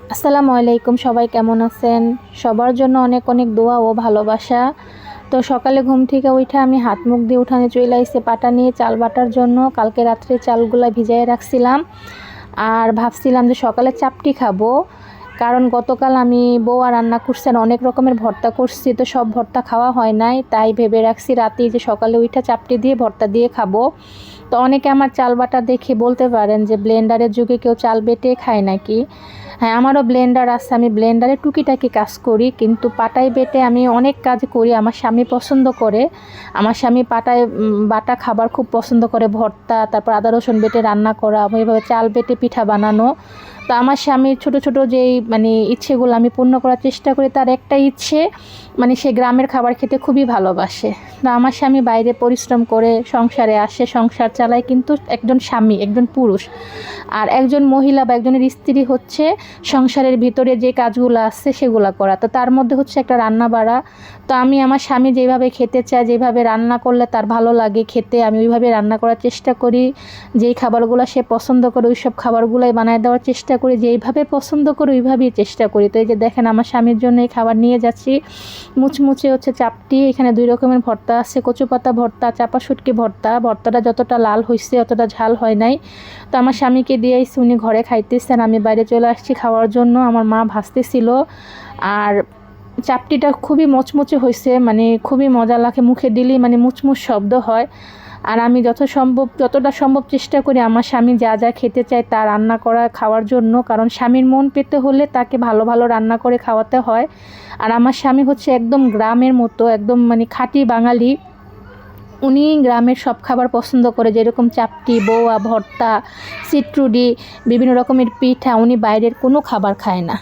আসসালামু আলাইকুম, সবাই কেমন আছেন? সবার জন্য অনেক অনেক দোয়া ও ভালোবাসা। তো সকালে ঘুম থেকে উঠে আমি হাত মুখ দিয়ে উঠানে চলে আইসি পাটা নিয়ে চাল বাটার জন্য। কালকে রাত্রে চালগুলা ভিজাইয়ে রাখছিলাম আর ভাবছিলাম যে সকালে চাপটি খাবো, কারণ গতকাল আমি বউয়া রান্না করছেন, অনেক রকমের ভর্তা করছি, তো সব ভর্তা খাওয়া হয় নাই, তাই ভেবে রাখছি রাতেই যে সকালে উঠে চাপটি দিয়ে ভর্তা দিয়ে খাবো। তো অনেকে আমার চাল বাটা দেখে বলতে পারেন যে ব্লেন্ডারের যুগে কেউ চাল বেটে খায় নাকি। হ্যাঁ, আমারও ব্লেন্ডার আছে, আমি ব্লেন্ডারে টুকিটাকি কাজ করি, কিন্তু পাটায় বেটে আমি অনেক কাজ করি। আমার স্বামী পছন্দ করে, আমার স্বামী পাটায় বাটা খাবার খুব পছন্দ করে, ভর্তা, তারপর আদা রসুন বেটে রান্না করা, ওইভাবে চাল বেটে পিঠা বানানো। তো আমার স্বামীর ছোট ছোট যেই ইচ্ছেগুলো আমি পূর্ণ করার চেষ্টা করি। তার একটা ইচ্ছে, সে গ্রামের খাবার খেতে খুবই ভালোবাসে। তো আমার স্বামী বাইরে পরিশ্রম করে সংসারে আসে, সংসার চালায়, কিন্তু একজন স্বামী, একজন পুরুষ, আর একজন মহিলা বা একজনের স্ত্রী হচ্ছে সংসারের ভিতরে যে কাজগুলো আছে সেগুলো করা। তো তার মধ্যে হচ্ছে একটা রান্না বাড়া। তো আমি আমার স্বামী যেভাবে খেতে চায়, যেভাবে রান্না করলে তার ভালো লাগে খেতে, আমি ওইভাবে রান্না করার চেষ্টা করি। যেই খাবারগুলো সে পছন্দ করে ওই সব খাবারগুলোই বানায় দেওয়ার চেষ্টা করি, যেইভাবে পছন্দ করি ওইভাবেই চেষ্টা করি। তো এই যে দেখেন, আমার স্বামীর জন্য এই খাবার নিয়ে যাচ্ছি। মুচমুচে হচ্ছে চাপটি, এখানে 2 রকমের ভর্তা আছে, কচু পাতা ভর্তা, চাপা শুটকি ভর্তা। ভর্তাটা যতটা লাল হয়েছে অতটা ঝাল হয় নাই। তো আমার স্বামীকে দিয়েছি, উনি ঘরে খাইতেছেন, আমি বাইরে চলে আসছি খাওয়ার জন্য। আমার মা ভাজতেছিল। আর চাপটিটা খুবই মচমচে হয়েছে, খুবই মজা লাগে, মুখে দিলেই মুচমুচ শব্দ হয়। আর আমি যতটা সম্ভব চেষ্টা করি আমার স্বামী যা যা খেতে চায় তা রান্না করা খাওয়ার জন্য, কারণ স্বামীর মন পেতে হলে তাকে ভালো ভালো রান্না করে খাওয়াতে হয়। আর আমার স্বামী হচ্ছে একদম গ্রামের মতো, একদম খাঁটি বাঙালি। উনি গ্রামের সব খাবার পছন্দ করে, যেরকম চাপটি, বউয়া, ভর্তা, সিট্রুডি, বিভিন্ন রকমের পিঠা। উনি বাইরের কোনো খাবার খায় না।